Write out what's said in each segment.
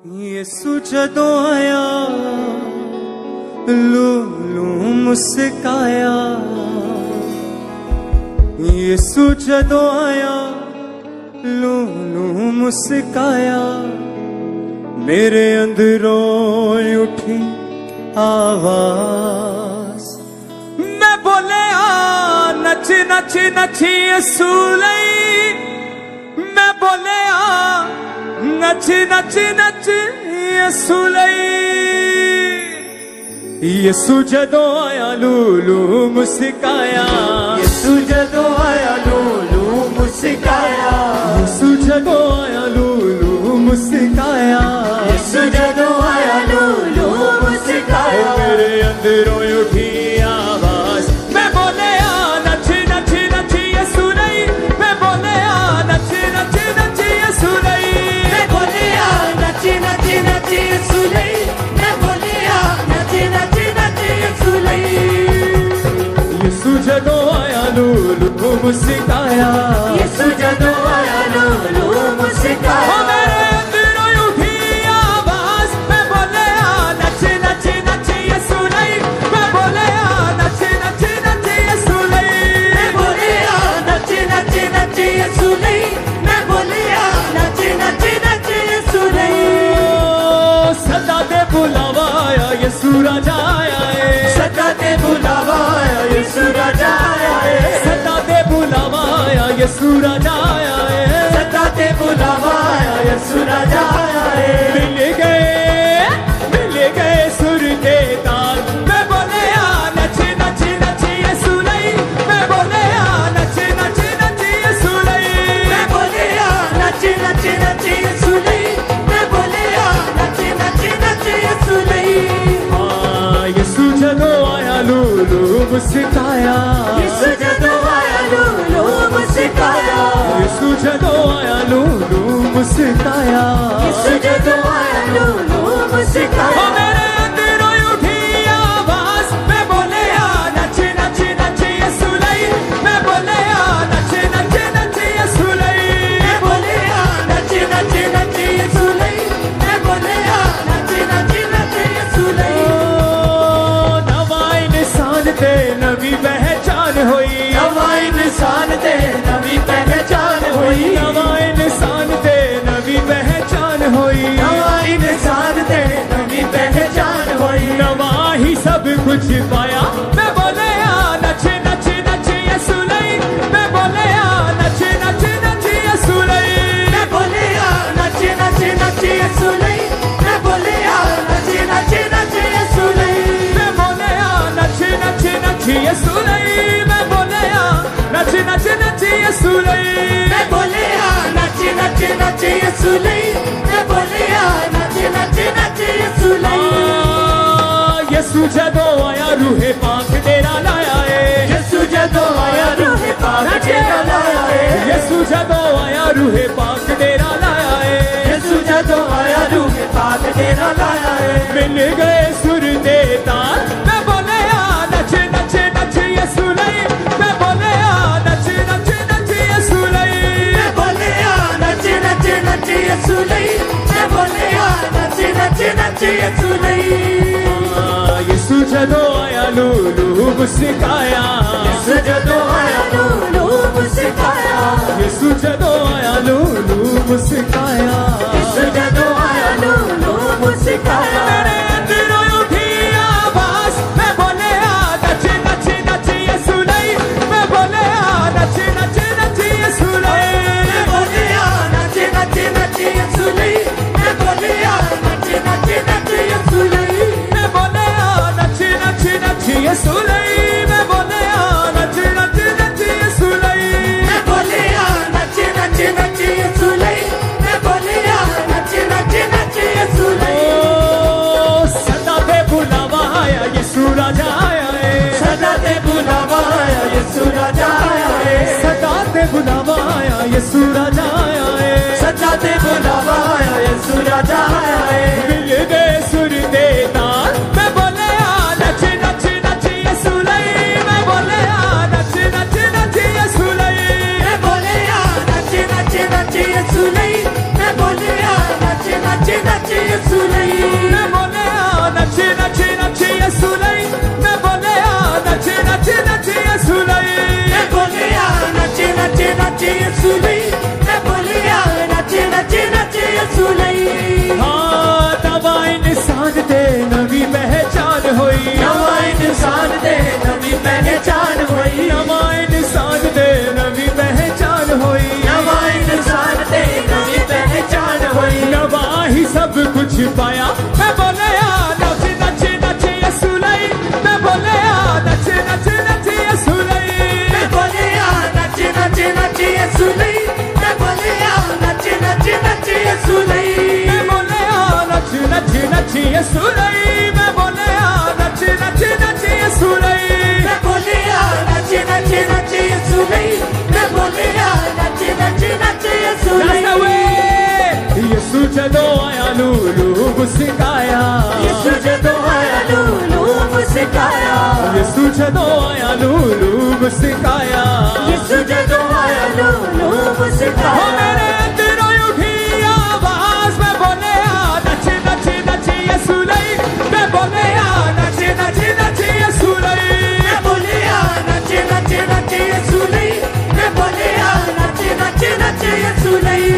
ਯਿਸੂ ਜਦੋਂ ਆਇਆ ਲੂ ਮੁਸਕਾਇਆ। ਯਿਸੂ ਜਦੋਂ ਆਇਆ ਲੂ ਮੁਸਕਾਇਆ। मेरे अंदरों उठी आवाज, मैं बोले नच नच नच यीशु लई। मैं बोले नच नच नच यीशु लई। यीशु जदों आया लूलू मुस्काया। यीशु जदों आया लूलू मुस्काया। यीशु जदों आया लूलू मुस्काया। यीशु जदों आया लूलू मुस्काया। मेरे अंदरों उठी आवाज, मैं बोले नच नच नच यीशु लई। मैं बोले नच नच नच यीशु लई। मैं बोले नच नच नच यीशु लई। मैं बोले नच नच नच यीशु लई। यीशु जदों आया लूलू मुस्काया। यीशु जदों आया लूलू मुस्काया। मेरे अंदरों उठी आवाज, मैं बोले नच नच नच यीशु लई। मैं बोले नच नच नच यीशु लई। मैं बोले नच नच नच यीशु लई। मैं बोले नच नच नच यीशु लई। सदा दे बुलावा आया यीशु राजा आया है। सदा दे बुलावा आया यीशु राजा आया है। सदा दे बुलावा आया यीशु राजा आया है। सदा दे बुलावा आया यीशु राजा आया है। मिल गए सुर के ताल। मैं बोले नच नच नच यीशु लई। मैं बोले नच नच नच यीशु लई। मैं बोले नच नच नच यीशु लई। मैं बोले नच नच नच यीशु लई। यीशु जदों आया लूलू मुस्काया। यीशु जदों आया लूलू मुस्काया। यीशु जदों आया लूलू मुस्काया। यीशु जदों आया लूलू मुस्काया। मेरे अंदरों उठी आवाज, मैं बोले नच नच नच यीशु लई। मैं बोले नच नच नच यीशु लई। मैं बोले नच नच नच यीशु लई। मैं बोले नच नच नच यीशु लई। नवा इंसान ते नवी पहचान होई। नवा इंसान ते नवी पहचान हुई। नवा इंसान ते नवी पहचान होई। नवा इंसान ते नवी पहचान हुई। नवा ही सब कुछ पाया। मैं बोले नच नच नच यीशु लई। मैं बोले नच नच नच यीशु लई। मैं बोले नच नच नच यीशु लई। मैं बोले नच नच नच यीशु लई। मैं बोले नच नच नच यीशु लई। मैं बोले नच नच नच यीशु लई। मैं बोले नच नच नच यीशु लई। मैं बोले नच नच नच यीशु लई। यीशु जदों आया रूहे पाक डेरा लाया है। यीशु जदों आया रूहे पाक डेरा लाया है। यीशु जदों आया रूहे पाक डेरा लाया है। यीशु जदों आया रूहे पाक डेरा लाया है। मिल गए सुर दे ताल। मैं बोले नच नच नच यीशु लई। मैं बोले नच नच नच यीशु लई। मैं बोले नच नच नच यीशु लई। मैं बोले नच नच नच यीशु लई। यीशु जदों आया लूलू मुस्काया। यीशु जदों आया लूलू मुस्काया। यीशु जदों आया लूलू मुस्काया। यीशु जदों आया लूलू मुस्काया। मेरे अंदरों उठी आवाज, मैं बोले नच नच नच यीशु लई। मैं बोले नच नच नच यीशु लई। मैं बोले नच नच नच यीशु लई। मैं बोले नच नच नच यीशु लई। मैं बोले नच नच नच यीशु लई। मैं बोले नच नच नच यीशु लई। मैं बोले नच नच नच यीशु लई। मैं बोले नच नच नच यीशु लई। सदा दे बुलावा आया यीशु राजा आया है। सदा दे बुलावा आया यीशु राजा आया है। सदा दे बुलावा आया यीशु राजा आया है। सदा दे बुलावा आया यीशु राजा आया है। मिल गए सुर दे ताल। मैं बोले नच नच नच यीशु लई। मैं बोले नच नच नच यीशु लई। मैं बोले नच नच नच यीशु लई। मैं बोले नच नच नच यसु लई मैं बोलिया नच नच नच यसु लई मैं बोलिया नच नच नच यसु लई मैं बोलिया नच नच नच यसु लई मैं बोलिया नच नच नच यसु लई हाँ नवा इंसान दे नवी पहचान होई नवा इंसान दे नवी पहचान होई नवा इंसान दे नवी पहचान होई नवा इंसान दे नवी पहचान होई नवा ही सब कुछ पाया मैं बोलिया नच नच नच यसु लई मैं बोलिया नच नच नच यसु लई मैं बोलिया नच नच नच यसु लई मैं बोलिया नच नच नच यसु लई मैं बोलिया नच नच नच यसु लई मैं बोलिया नच नच नच यसु लई मैं बोलिया नच नच नच यसु लई मैं बोलिया नच नच नच यसु लई यसु जदों आया लूलू मुस्काया यसु जदों आया लूलू मुस्काया यसु जदों आया लूलू मुस्काया यसु जदों आया लूलू हो मुस्काया मेरे अंदरों उठी आवाज मैं बोलिया नच नच नच यसु लई मैं बोलिया नच नच नच यसु लई मैं बोलिया नच नच नच यसु लई मैं बोलिया नच नच नच यसु लई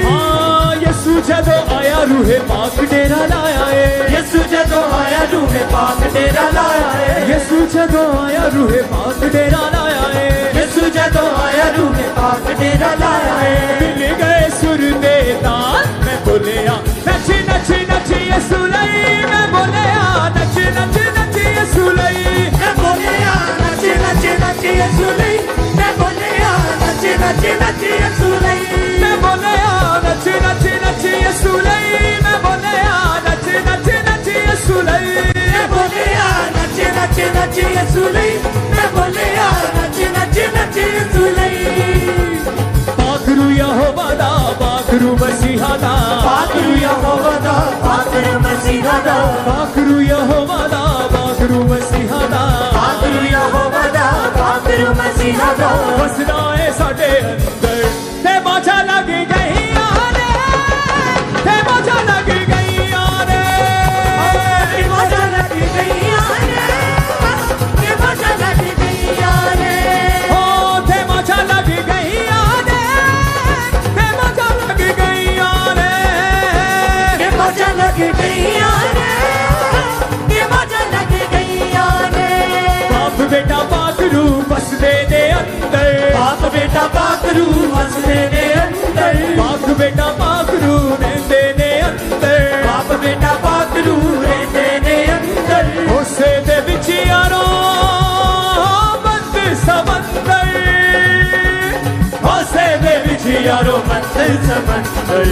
हाँ यसु जदों आया रूहे पाक डेरा लाया है यसु जदों आया रूहे पाक डेरा लाया है यसु जदों आया रूहे पाक डेरा लाया है यसु जदों आया रूहे पाक डेरा लाया है मिल गए सुर दे ताल मैं बोलिया नच नच नच यसु लई मैं बोलिया नच नच नच यसु लई मैं बोलिया नच नच नच यसु लई मैं बोलिया नच नच नच यसु लई मैं बोलिया नच नच नच यसु लई मैं बोलिया नच नच नच यसु लई मैं बोलिया नच नच नच यसु लई मैं बोलिया नच नच नच यसु लई पाखरू यहोवा दा पाखरू मसीहा दा पाखरू यहोवा दा पाखरू मसीहा दा पाखरू यहोवा दा पाखरू मसीहा दा पाखरू यहोवा दा पाखरू मसीहा दा वसना है साडे अंदर ते बाजा लग गई यारे ते बाजा लग गई यारे ते मजा लग गई यारे ते मजा लग गई यारे हो ते बाजा लग गई यारे ते बाजा लग गई यारे ते मजा लग गई यारे ते मजा लग गई यारे बाप बेटा पाखरू बसदे ने अंदर बाप बेटा पाखरू हंसदे ने अंदर बाप बेटा पाखरू रहंदे ने अंदर बाप बेटा पाखरू रहंदे ने अंदर उसे दे विच यारो बंद समंदर उसे दे विच यारो मंदिर समंदर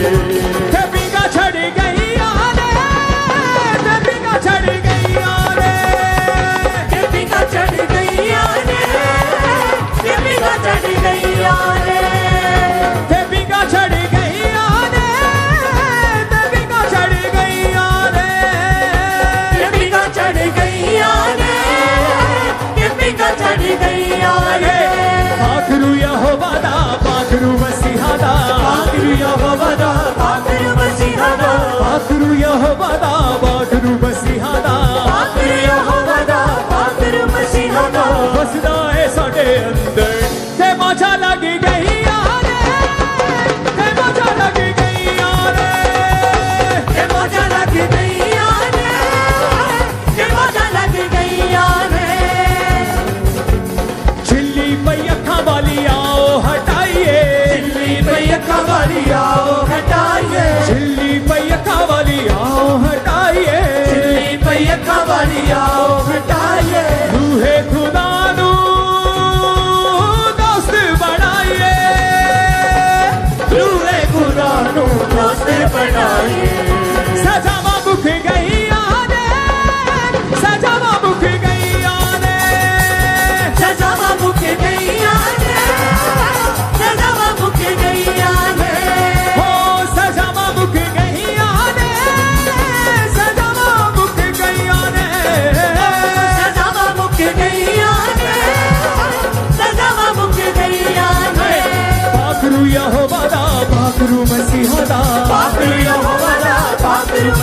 ते बिगा छड़ गई यारे ते बिगा छड़ गई यारे ये बिगा चढ़ गई यारे ये बिगा चढ़ गई यारे ते बिगा छड़ गई यारे ते बिगा छड़ गई यारे ये बिगा चढ़ गई यारे ये बिगा चढ़ गई यारे पाखरू यहोवा दा पाखरू मसीहा दा पाखरू यहोवा दा पाखरू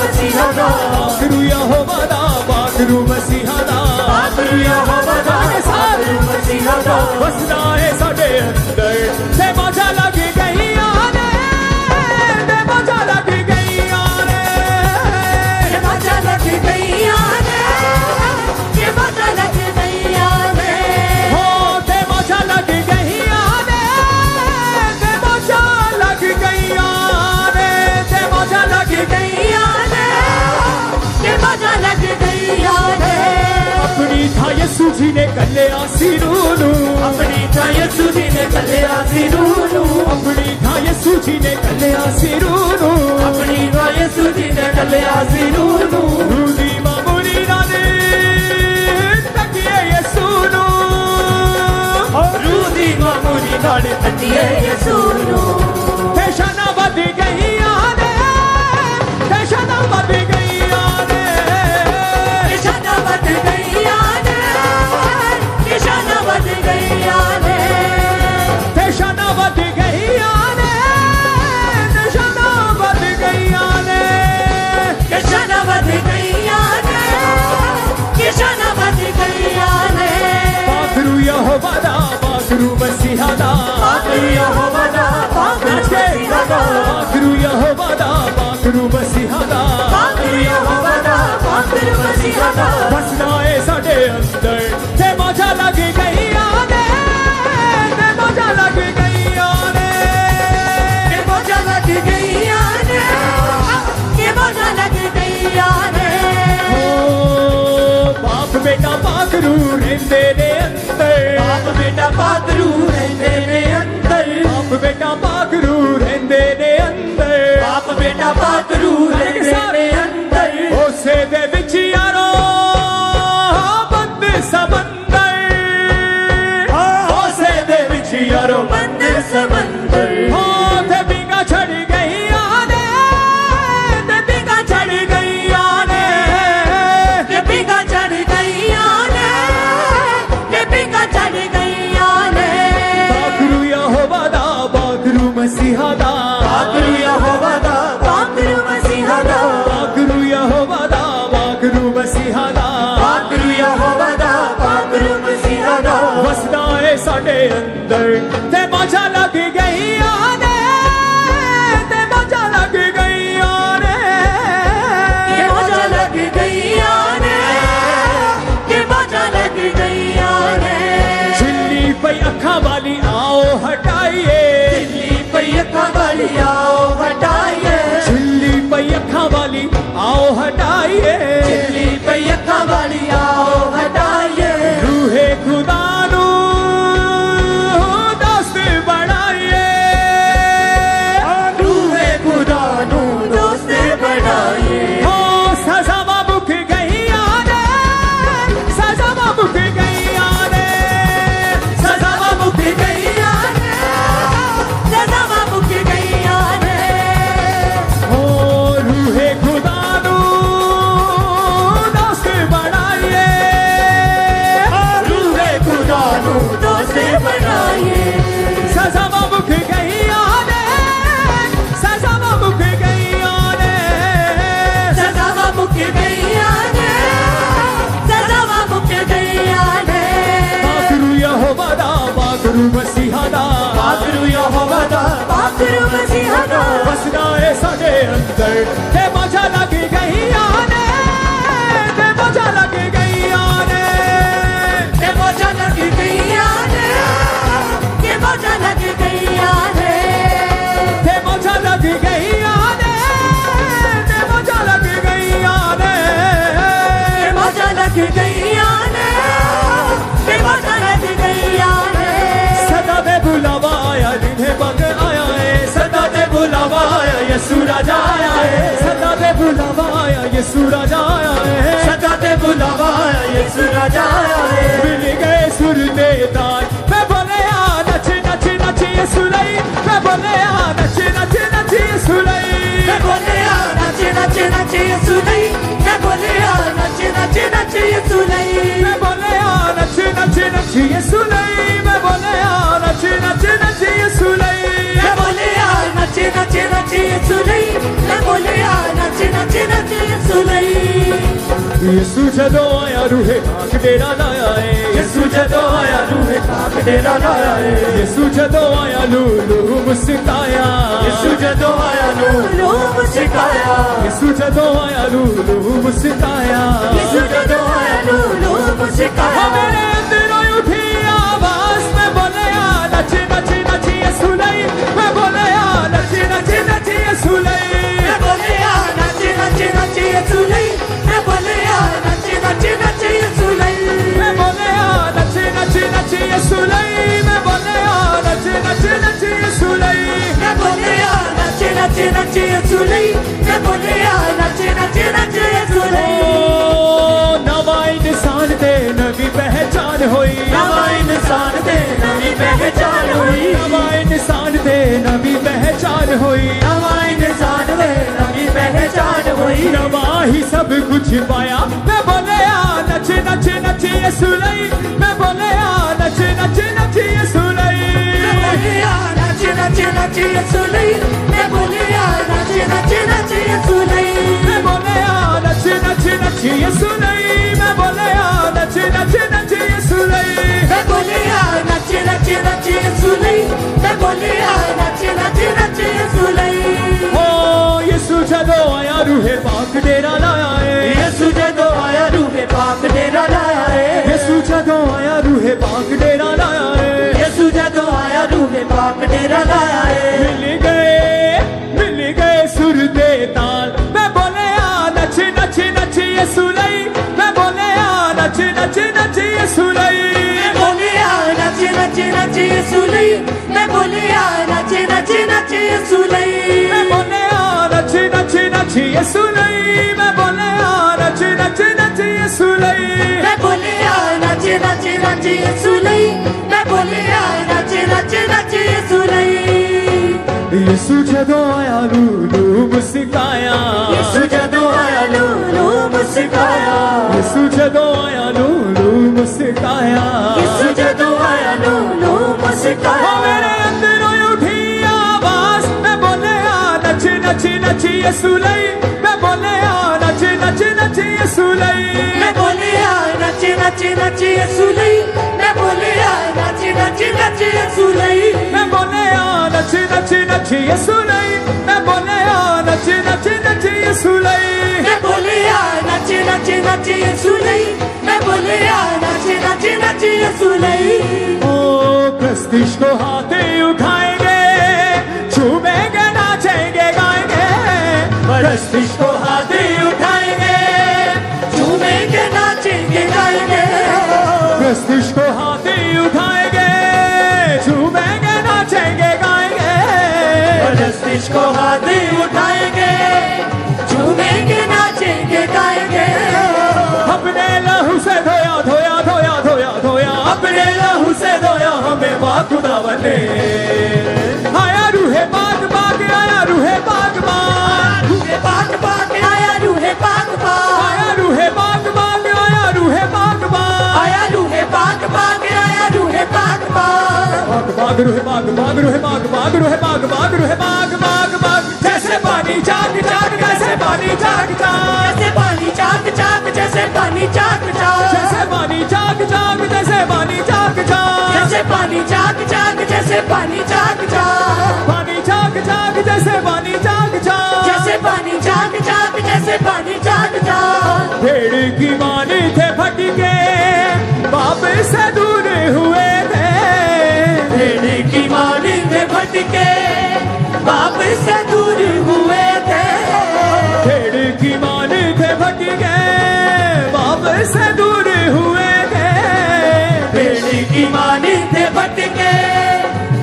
मसीहा दा बाकरू यहोवा दा बाकरू मसीहा दा बाकरू यहोवा दा बाकरू मसीहा दा वसदा है साडे अंदर ते मौजा लग गईयां ने ते मौजा लग गईयां ने ते मौजा लग गईयां ने ते मौजा लग गईयां ने हो ते मौजा लग गईयां ने ते मौजा लग गईयां ने ते मौजा लग गईयां ने ते मौजा लग गईयां ने अपनी था यसू जी ने कल्लिया सिरूनु अपनी था यसू जी ने कल्लिया सिरूनु अपनी था यसू जी ने कल्लिया सिरूनु अपनी था यसू जी ने कल्लिया सिरूनु रूदी मामूली नाने तकिए यसूनु रूदी मामूली नाने तकिए यसूनु पेशाना बद गई आने पेशाना बद गई आने पेशाना बद गई आने पेशाना बद गई आने पेशाना बद गई आने पेशाना बद गई आने पेशाना बद गई आने पेशाना बद गई आने बाकरू यहोवा दा बाकरू मसीहा दा बाकरू यहोवा दा बाकरू मसीहा दा बाकरू यहोवा दा बाकरू मसीहा दा बाकरू यहोवा दा बाकरू मसीहा दा वसदा है साडे अंदर ते मौजा लग गई आने ते मौजा लग गई आने ते मौजा लग गई आने ते मौजा लग गई आने ओ बाप बेटा बाकरू रहंदे ने अंदर बाप बेटा बाकरू रहंदे ने अंदर बाप बेटा बाकरू रहंदे ने अंदर बाप बेटा बाकरू रहंदे ने अंदर उसे दे विच यारो बंद समंदर उसे दे विच यारो बंद समंदर हो ते बिंगा चढ़ गई आने ते बिंगा चढ़ गई आने ते बिंगा चढ़ गई आने ते बिंगा चढ़ गई आने बाकरू यहोवा दा बाकरू मसीहा दा बाकरू यहोवा दा बाकरू मसीहा दा बाकरू यहोवा दा बाकरू मसीहा दा बाकरू यहोवा दा बाकरू मसीहा दा वसदा है साडे अंदर ते मौजा लग गई आने ते मौजा लग गई आने के मौजा लग गई आने के मौजा लग गई आने छिल्ली पई अखा वाली आओ हटाइए दिल्ली पई अखा वाली आओ हटाइए छिल्ली पई अखा वाली आओ हटाइए दिल्ली पई अखा वाली आओ हटाइए रूहे खुदा नू दोस्त बनाइए रूहे खुदा नू दोस्त बनाइए हो सजा मुक गई आने सजा मुक गई आने सजा मुक गई आने सजा मुक गई आने हो रूहे खुदा नू दोस्त बनाइए रूहे खुदा नू दोस्त बनाइए सजा मुक गई आने सजा मुक गई आने सजा मुक गई आने सजा मुक गई आने बाकरू यहोवा दा बाकरू मसीहा दा बाकरू यहोवा दा बाकरू मसीहा दा वसदा है साडे अंदर ते मौजा लग गई आने ते मौजा लग गई आने के मौजा लग गई आने के मौजा लग गई आने ते मौजा लग गई आने ते मौजा लग गई आने के मौजा लग गई आने के मौजा लग गई आने सदा दे बुलावा आया जिन्हें बग आया है सदा दे बुलावा आया यसू राजा आया है सदा दे बुलावा आया यसू राजा आया है सदा ते बुलावा यीशु राजा आया है मिल गए सुर दे तार मैं बोले आ नच नच नच यसू लई मैं बोले आ नच नच नच यसू लई मैं बोले आ नच नच नच यीशु नहीं मैं बोले आ नच नच नच यीशु नहीं मैं बोले आ नच नच नच यसू लई मैं बोले आ नच नच नच यसू लई मैं बोले आ नच नच नच यीशु नहीं मैं बोले आ नच नच नच नच यसु लई यसु जदों आया रूहे पाक डेरा लाया है यसु जदों आया रूहे पाक डेरा लाया है यसु जदों आया लूलू मुस्काया यसु जदों आया लूलू मुस्काया यसु जदों आया लूलू मुस्काया यसु जदों आया लूलू मुस्काया मेरे अंदर उठी आवाज में बोले नच नच नच यसु लई मैं बोले नच नच नच यसु लई मैं बोले नच नच नच यसु लई मैं बोले नच नच नच यसु लई मैं बोले नच नच नच यसु लई मैं बोले नच नच नच यसु लई मैं बोले नच नच नच यसु लई मैं बोले नच नच नच यसु लई नवा इंसान दे नवी पहचान होई नवा इंसान दे नवी पहचान होई नवा इंसान दे नवी पहचान होई नवा इंसान दे नवी पहचान होई नवा ही सब कुछ पाया मैं बोले नच नच नच यसु लई मैं बोले नच नच नच यसु लई मैं बोले नच नच नच यसु लई मैं बोले नच नच नच यसु लई मैं बोले नच नच नच यसु लई मैं बोले नच नच नच यसु लई मैं बोले नच नच नच यसु लई मैं बोले नच नच नच यसु लई ओ यसु जदों आया रूहे पाक डेरा लाया है यसु जदों आया रूहे पाक डेरा लाया है यसु जदों आया रूहे पाक डेरा लाया है यसु जदों आया रूहे पाक डेरा लाया है मिल गए सुर दे ताल मैं बोले नच नच नच यसु लई मैं बोले नच नच नच यसु लई मैं बोले नच नच नच यसु लई मैं बोले नच नच नच यसु लई मैं बोले नच नच नच यसु लई मैं बोले नच नच नच यसु लई मैं बोले नच नच नच यसु लई मैं बोले नच नच नच यसु लई यसु जदों आया लूलू मुस्काया यसु जदों आया लूलू मुस्काया यसु जदों आया लूलू मुस्काया यसु जदों आया लूलू मुस्काया मेरे अंदर उठी आवाज मैं बोले नच नच नच यसु लई मैं बोले नच नच नच यसु लई मैं बोले नच नच नच यसु लई मैं बोले नच नच नच यसु लई मैं बोले नच नच नच यसु लई मैं बोले नच नच नच यसु लई मैं बोले नच नच नच यसु लई मैं बोले नच नच नच यसु लई ओ प्रस्तिश को हाथे उठाएंगे झूमेंगे नाचेंगे गाएंगे प्रस्तिश को हाथे उठाएंगे झूमेंगे नाचेंगे गाएंगे प्रस्तिश को हाथे उठाएंगे झूमेंगे नाचेंगे गाएंगे प्रस्तिश को हाथे उठाएंगे झूमेंगे नाचेंगे गाएंगे अपने लहू से धोया धोया धोया धोया धोया अपने लहू से धोया हमें माँ खुदावन ने आया रूहे बाग बाग आया रूहे बाग बाग रूहे बाग बाग आया रूहे बाग बाग आया रूहे बाग बाग आया रूहे बाग बाग आया रूहे बाग बाग आया रूहे बाग बाग बाग रूहे बाग बाग रूहे बाग बाग रूहे बाग बाग रूहे बाग बाग बाग जैसे पानी जाग जाग जैसे पानी जाग जाग जैसे पानी जाग जाग जैसे पानी जाग जाग जैसे पानी जाग जाग जैसे पानी जाग जाग जैसे पानी जाग जाग जैसे पानी जाग जाग पानी जाग जाग जैसे पानी जाग जाग जैसे पानी जाग जाग जैसे पानी जाग जाग भेड़ की मानी थे भटके बाप से दूर हुए थे भेड़ की मानी थे भटके बाप से दूर हुए थे भेड़ की मानी थे भटके बाप से दूर हुए थे भेड़ की मानी थे भटके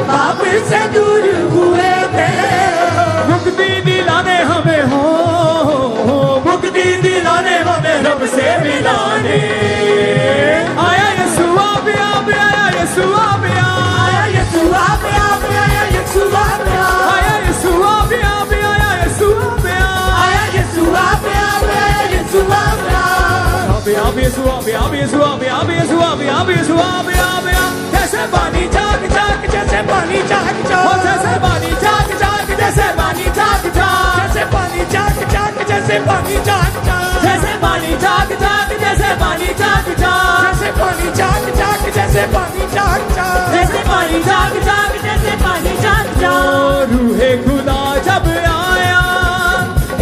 बाप से दूर हुए थे मुक्ति दिलाने हमें हो मुक्ति दिलाने हमें रब से मिलाने आया यसु आप आया यसु आप आया यसु आप आया यसु आप आया यसु आप आया यसु आप आया यसु आप आया यसु आप जैसे पानी जाग जाग जैसे पानी जाग जाग जैसे पानी जाग जाग जैसे पानी जाग जाग जैसे पानी जाग जाग जैसे जैसे पानी झाग झाग जैसे पानी झाग झाग जैसे पानी झाग झाग जैसे पानी झाग झाग जैसे पानी झाग झाग जैसे पानी झाग झाग जैसे पानी झाग झाग रूहे खुदा जब आया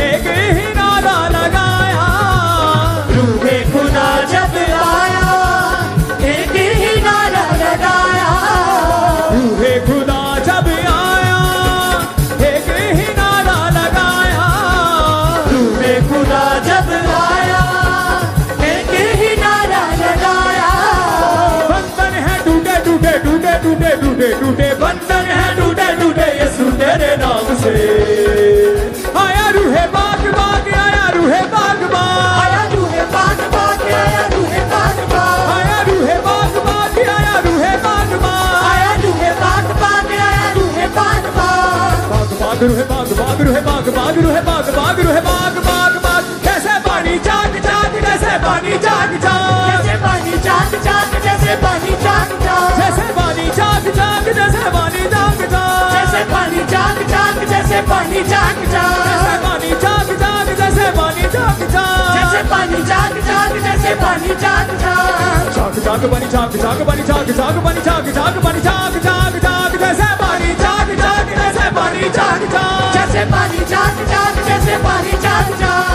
एक ही नारा लगाया रूहे खुदा जब आया एक ही नारा लगाया रूहे खुदा जब आया एक ही नारा लगाया रूहे खुदा जब आया एक ही नारा लगाया बंधन है टूटे टूटे टूटे टूटे टूटे टूटे बंधन है टूटे टूटे यीशु तेरे नाम से आया रूहे बाग बाग आया रूहे बाग बाग आया रूहे बाग बाग आया रूहे बाग बाग आया रूहे बाग बाग आया रूहे बाग बाग आया रूहे बाग बाग आया रूहे बाग बाग बाग रूहे बाग बाग रूहे बाग बाग रूहे बाग बाग रूहे बाग बाग बाग जैसे पानी झाग झाग जैसे पानी झाग झाग जैसे पानी झाग झाग जैसे पानी झाग झाग जैसे पानी झाग झाग जैसे पानी झाग झाग जैसे पानी झाग झाग जैसे पानी झाग जैसे झाग पानी झाग झाग जैसे पानी झाग झाग जैसे पानी झाग झाग जैसे पानी झाग झाग झाग झाग पानी झाग झाग पानी झाग झाग पानी झाग झाग पानी झाग झाग झाग जैसे पानी झाग झाग जैसे पानी झाग झाग जैसे पानी झाग झाग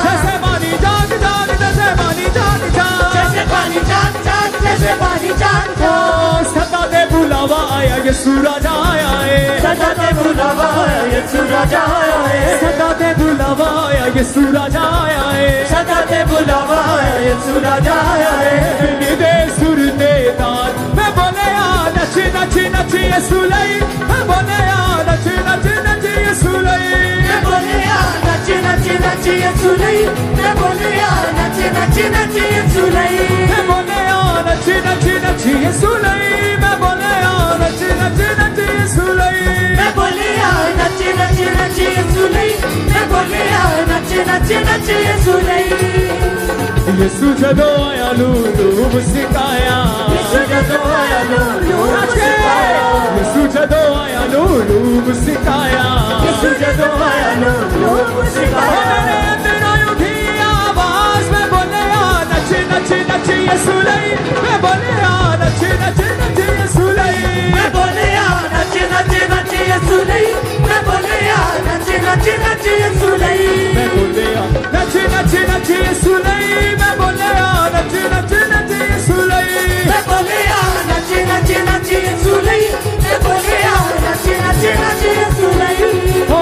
जैसे पानी झाग झाग जैसे पानी झाग झाग जैसे पानी झाग झाग जैसे पानी झाग झाग जैसे पानी झाग ओ झाग सदा दे बुलावा आया यीशु राजा आया है सदा ते बुलावा आया यीशु राजा आया है सदा दे बुलावा आया यीशु राजा आया है सदा ते बुलावा आया यीशु राजा आया है दिल दे सुर दे तार मैं बोले आ नच नच नच यीशु लई मैं बोले आ नच नच नच यीशु लई मैं बोले आ नच नच नच यीशु लई मैं बोले आ नच नच नच यीशु लई मैं बोले आ नच नच नच यीशु लई मैं बोले आ नच नच नच यीशु लई मैं बोले आ नच नच नच यीशु लई मैं बोले आ नच नच नच यीशु लई यीशु जदों आया लूलू मुस्काया यीशु जदों आया लूलू मुस्काया यीशु जदों आया लूलू मुस्काया यीशु जदों आया लूलू मुस्काया मेरे अंदर उठी आवाज मैं बोले आ नच नच नच यीशु लई मैं बोले आ नच नच नच यीशु लई मैं बोले आ नच नच नच यीशु लई मैं बोले आ नच नच नच यीशु लई मैं बोले आ नच नच नच यीशु लई मैं बोले आ नच नच नच यीशु लई मैं बोले आ नच नच नच यीशु लई मैं बोले आ नच नच नच यीशु लई हो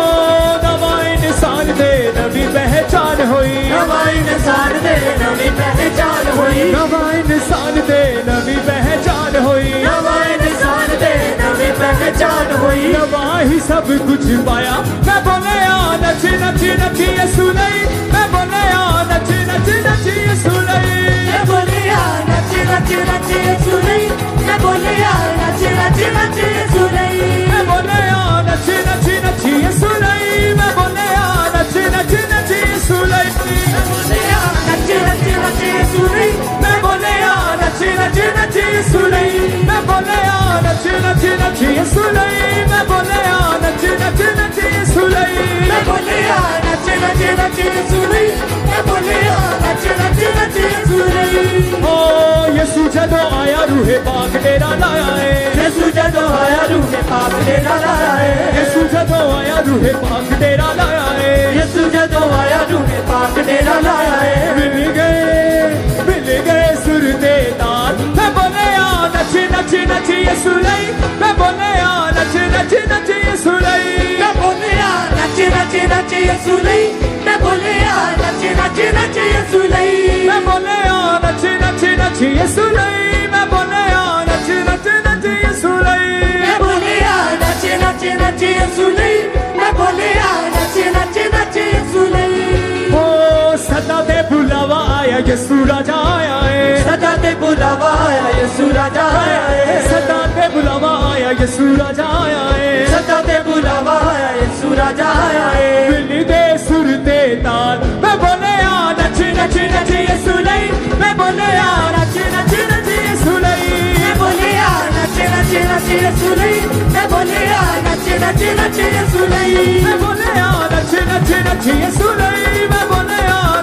नवां इंसान दे नवी पहचान होई नवां इंसान दे नवी पहचान होई नवां इंसान दे नवी पहचान होई नवां इंसान दे नवी पहचान होई नवां ही सब कुछ पाया मैं बोले आ नच नच नच यीशु लई मैं बोले आ नच नच नच यीशु लई मैं बोले आ नच नच नच यीशु लई मैं बोले आ नच नच नच यीशु लई मैं बोले आ नच नच नच यीशु लई मैं बोले आ नच नच नच यीशु लई मैं बोले आ नच नच नच यीशु लई मैं बोले आ नच नच नच यीशु लई मैं बोले आ नच नच नच यीशु लई मैं बोले आ नच नच नच यीशु लई मैं बोले आ नच नच नच यीशु लई मैं बोले आ नच नच नच यीशु लई ओ यीशु जदों आया रूहे पाक डेरा लाया है यीशु जदों आया रूहे पाक डेरा लाया है यीशु जदों आया रूहे पाक डेरा लाया है यीशु जदों आया रूहे पाक डेरा लाया है मिल गए सुर दे तार मैं बोले आ नच नच नच यीशु लई मैं बोले आ नच नच नच यीशु लई मैं बोले आ नच नच नच यीशु लई मैं बोले आ नच नच नच यीशु लई मैं बोले आ नच नच नच यीशु लई मैं बोले आ नच नच नच यीशु लई मैं बोले आ नच नच नच यीशु लई मैं बोले आ नच नच नच यीशु लई ओ सदा दे बुलावा आया यीशु राजा आया है सदा ते बुलावा आया यीशु राजा आया है सदा दे बुलावा आया यीशु राजा आया है सदा ते बुलावा आया यीशु राजा आया है मिल दे सुर दे ताल मैं बोले आ नच नच नच यीशु लई मैं बोले आ नच नच नच यीशु लई मैं बोले आ नच नच नच यीशु लई मैं बोले आ नच नच नच यीशु लई मैं बोले आ नच नच नच यीशु लई मैं बोले आ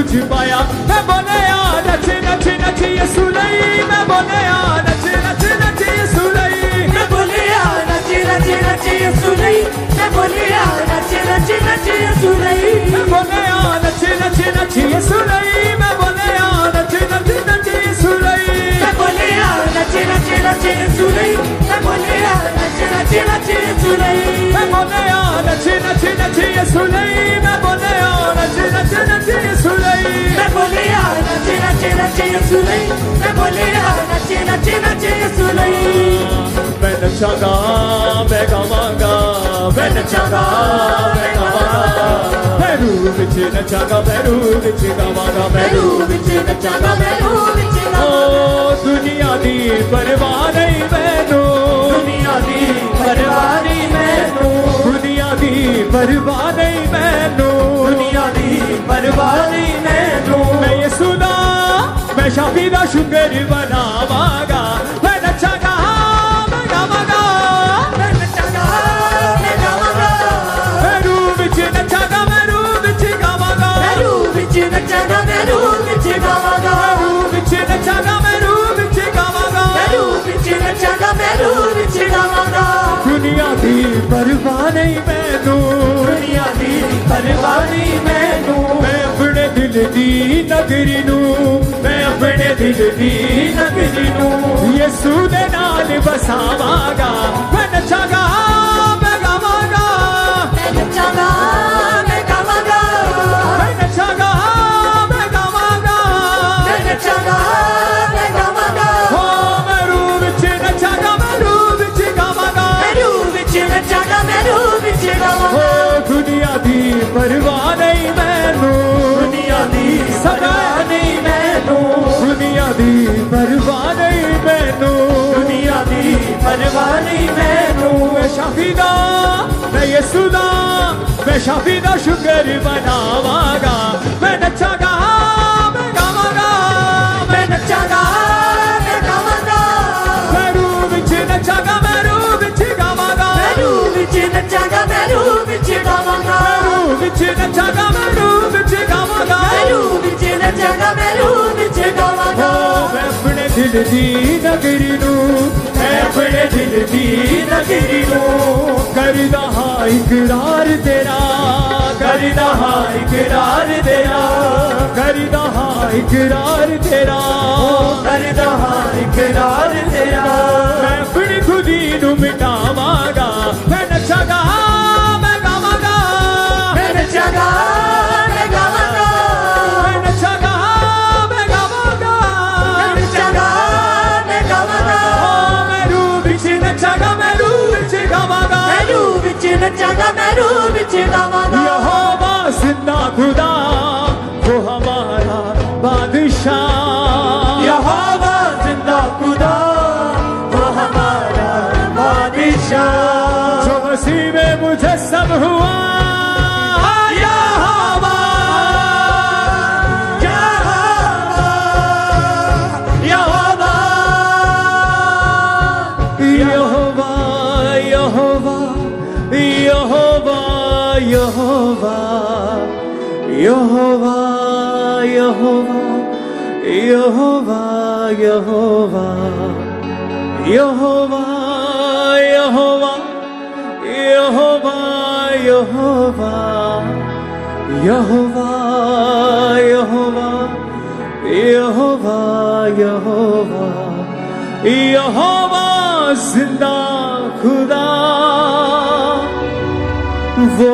कुछ पाया मैं बोले यार नच नच नच यीशु नहीं मैं बोले यार नच नच नच यीशु नहीं मैं बोले यार नच नच नच यीशु नहीं मैं बोले यार नच नच नच यीशु नहीं मैं बोले यार नच नच नच यीशु नहीं मैं बोले यार नच नच नच यीशु नहीं मैं बोले यार नच नच नच यीशु नहीं मैं बोले यार नच नच नच यीशु नहीं मैं बोले यार नच नच नच यीशु नहीं मैं बोले यार नच नच नच यीशु नहीं मैं बोले यार नच नच नच यीशु नहीं मैं बोले यार नच नच नच यीशु नहीं मैं नचागा मैं गावांगा मैं नचागा मैं गावांगा मैं रूह विच नचागा मैं रूह विच गावांगा मैं मैं रूह विच नचागा मैं रूह विच ओ दुनिया दी परवाह नहीं मैनू दुनिया दी परवाह नहीं मैनू दुनिया दी परवाह नहीं मैनू दुनिया दी परवाह नहीं मैनू मैं यीशु दा मैं शाफी दा शुक्र बनावांगा मैं नचागा मैं गावांगा मैं नचागा मैं गावांगा मैं रूह विच नचागा मैं रूह विच गावांगा मैं रूह विच नचागा मैं रूह विच गावांगा मैं रूह विच नचागा मैं रूह विच गावांगा मैं रूह विच नचागा मैं रूह विच गावांगा दुनिया दी परवाह नहीं मैनू दुनिया दी परवाह नहीं मैनू मैं अपने दिल दी नगरी नू मैं अपने दिल दी नगरी नू यीशु दे नाल बसावांगा मैं नचागा मैं गावांगा मैं नचागा मैं गावांगा मैं नचागा मैं गावांगा मैं नचागा मैं गावांगा हो मैं रूह विच नचागा मैं रूह विच गावांगा मैं रूह विच नचागा मैं रूह विच गावांगा हो दुनिया दी परवाह नहीं मैनू दुनिया दी परवाह नहीं मैनू दुनिया दी परवाह नहीं मैनू दुनिया दी परवाह नहीं मैनू मैं शाफी दा मैं यीशु दा मैं शाफी दा शुक्र बनावांगा मैं नचागा मैं गावांगा मैं नचागा मैं गावांगा मैं रूह विच नचागा मैं रूह विच गावांगा मैं रूह विच नचागा मैं रूह विच गावांगा मैं रूह विच नचागा मैं रूह विच गावांगा मैं रूह विच नचागा मैं रूह विच गावांगा मैं अपने दिल दी नगरी नू मैं अपने दिल दी नगरी नू करदा हां इकरार तेरा करदा हां इकरार तेरा करदा हां इकरार तेरा करदा हां इकरार तेरा मैं अपनी खुदी नू मिटावांगा मैं नचागा मैं गावांगा मैं नचागा मैं गावांगा मैं नचागा मैं गावांगा मैं नचागा मैं गावांगा मैं रूह विच नचागा मैं रूह विच गावांगा मैं रूह विच नचागा मैं रूह विच गावांगा यहोवा जिंदा खुदा वो हमारा बादशाह यहोवा जिंदा खुदा वो हमारा बादशाह जो मसीह में मुजस्सम हुआ यहोवा यहोवा यहोवा यहोवा यहोवा यहोवा यहोवा यहोवा यहोवा यहोवा यहोवा यहोवा यहोवा यहोवा यहोवा यहोवा यहोवा यहोवा यहोवा जिंदा खुदा वो